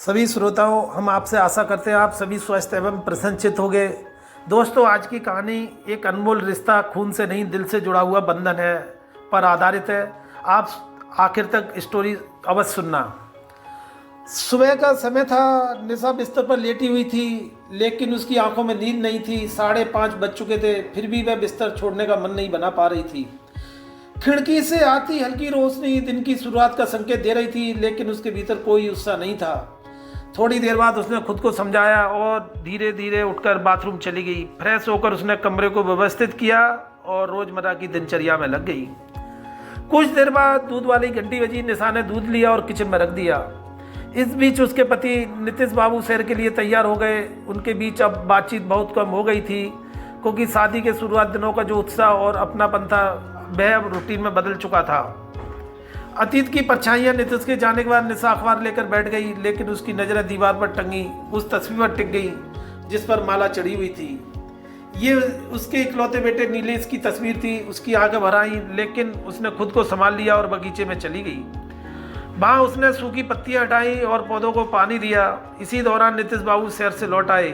सभी श्रोताओं, हम आपसे आशा करते हैं आप सभी स्वस्थ एवं प्रसन्नचित होंगे। दोस्तों, आज की कहानी एक अनमोल रिश्ता खून से नहीं दिल से जुड़ा हुआ बंधन है पर आधारित है। आप आखिर तक स्टोरी अवश्य सुनना। सुबह का समय था। निशा बिस्तर पर लेटी हुई थी, लेकिन उसकी आंखों में नींद नहीं थी। 5:30 बज चुके थे, फिर भी वह बिस्तर छोड़ने का मन नहीं बना पा रही थी। खिड़की से आती हल्की रोशनी दिन की शुरुआत का संकेत दे रही थी, लेकिन उसके भीतर कोई उत्साह नहीं था। थोड़ी देर बाद उसने खुद को समझाया और धीरे धीरे उठकर बाथरूम चली गई। फ्रेश होकर उसने कमरे को व्यवस्थित किया और रोजमर्रा की दिनचर्या में लग गई। कुछ देर बाद दूध वाली घंटी बजी। निशा ने दूध लिया और किचन में रख दिया। इस बीच उसके पति नीतीश बाबू शहर के लिए तैयार हो गए। उनके बीच अब बातचीत बहुत कम हो गई थी, क्योंकि शादी के शुरुआत दिनों का जो उत्साह और अपनापन था वह अब रूटीन में बदल चुका था। अतीत की परछाइयां नीतीश के जाने के बाद निशा अखबार लेकर बैठ गई, लेकिन उसकी नज़रें दीवार पर टंगी उस तस्वीर पर टिक गई जिस पर माला चढ़ी हुई थी। ये उसके इकलौते बेटे नीलेश की तस्वीर थी। उसकी आंखें भर आईं, लेकिन उसने खुद को संभाल लिया और बगीचे में चली गई। वहाँ उसने सूखी पत्तियां हटाई और पौधों को पानी दिया। इसी दौरान नीतीश बाबू शहर से लौट आए।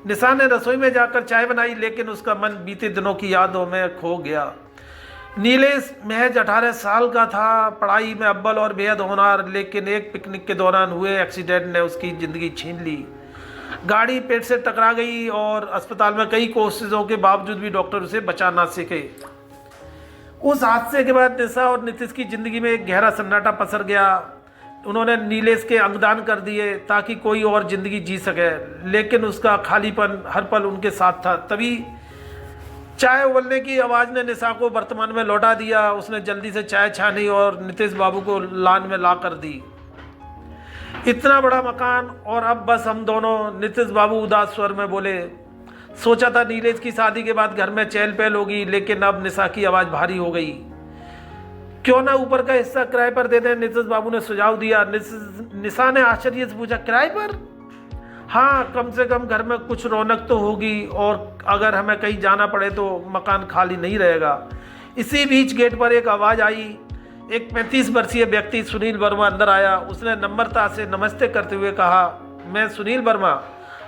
निशा ने रसोई में जाकर चाय बनाई, लेकिन उसका मन बीते दिनों की यादों में खो गया। नीलेश महज 18 साल का था, पढ़ाई में अव्वल और बेहद होनहार, लेकिन एक पिकनिक के दौरान हुए एक्सीडेंट ने उसकी ज़िंदगी छीन ली। गाड़ी पेड़ से टकरा गई और अस्पताल में कई कोशिशों के बावजूद भी डॉक्टर उसे बचा ना सके। उस हादसे के बाद निशा और नीतीश की ज़िंदगी में एक गहरा सन्नाटा पसर गया। उन्होंने नीलेश के अंगदान कर दिए ताकि कोई और ज़िंदगी जी सके, लेकिन उसका खालीपन हर पल उनके साथ था। तभी चाय उबलने की आवाज़ ने निशा को वर्तमान में लौटा दिया। उसने जल्दी से चाय छानी और नीतीश बाबू को लान में ला कर दी। इतना बड़ा मकान और अब बस हम दोनों, नीतीश बाबू उदास स्वर में बोले। सोचा था नीलेश की शादी के बाद घर में चहल पहल होगी, लेकिन अब निशा की आवाज़ भारी हो गई। क्यों ना ऊपर का हिस्सा किराए पर दे दें, नीतीश बाबू ने सुझाव दिया। निशा ने आश्चर्य से पूछा, किराए पर? हाँ, कम से कम घर में कुछ रौनक तो होगी, और अगर हमें कहीं जाना पड़े तो मकान खाली नहीं रहेगा। इसी बीच गेट पर एक आवाज़ आई। एक 35 वर्षीय व्यक्ति सुनील वर्मा अंदर आया। उसने नम्रता से नमस्ते करते हुए कहा, मैं सुनील वर्मा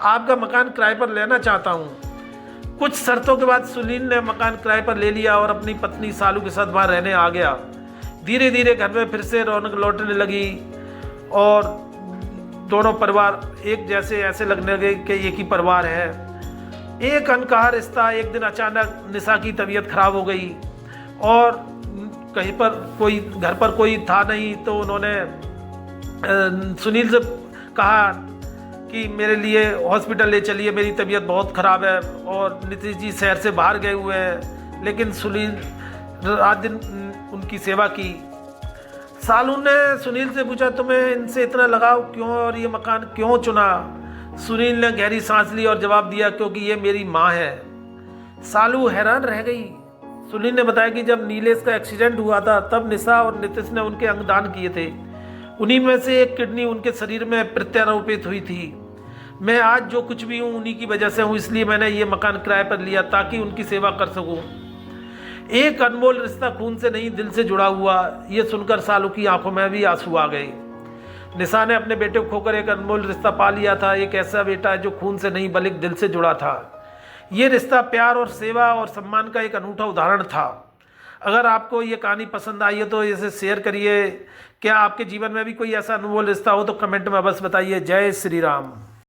आपका मकान किराए पर लेना चाहता हूँ। कुछ शर्तों के बाद सुनील ने मकान किराए पर ले लिया और अपनी पत्नी सालू के साथ वहाँ रहने आ गया। धीरे धीरे घर में फिर से रौनक लौटने लगी और दोनों परिवार एक जैसे ऐसे लगने लगे कि एक ही परिवार है। एक अनकहा रिश्ता। एक दिन अचानक निशा की तबीयत खराब हो गई और कहीं पर कोई घर पर कोई था नहीं, तो उन्होंने सुनील से कहा कि मेरे लिए हॉस्पिटल ले चलिए, मेरी तबीयत बहुत ख़राब है। और नीतीश जी शहर से बाहर गए हुए हैं, लेकिन सुनील रात दिन उनकी सेवा की। सालू ने सुनील से पूछा, तुम्हें इनसे इतना लगाव क्यों और ये मकान क्यों चुना? सुनील ने गहरी सांस ली और जवाब दिया, क्योंकि ये मेरी माँ है। सालू हैरान रह गई। सुनील ने बताया कि जब नीलेश का एक्सीडेंट हुआ था तब निशा और नीतीश ने उनके अंगदान किए थे। उन्हीं में से एक किडनी उनके शरीर में प्रत्यारोपित हुई थी। मैं आज जो कुछ भी हूँ उन्हीं की वजह से हूँ, इसलिए मैंने ये मकान किराए पर लिया ताकि उनकी सेवा कर सकूँ। एक अनमोल रिश्ता खून से नहीं दिल से जुड़ा हुआ। ये सुनकर सालू की आंखों में भी आंसू आ गए। निशा ने अपने बेटे को खोकर एक अनमोल रिश्ता पा लिया था। एक ऐसा बेटा जो खून से नहीं बल्कि दिल से जुड़ा था। ये रिश्ता प्यार और सेवा और सम्मान का एक अनूठा उदाहरण था। अगर आपको ये कहानी पसंद आई है तो इसे शेयर करिए। क्या आपके जीवन में भी कोई ऐसा अनमोल रिश्ता हो तो कमेंट में बस बताइए। जय श्री राम।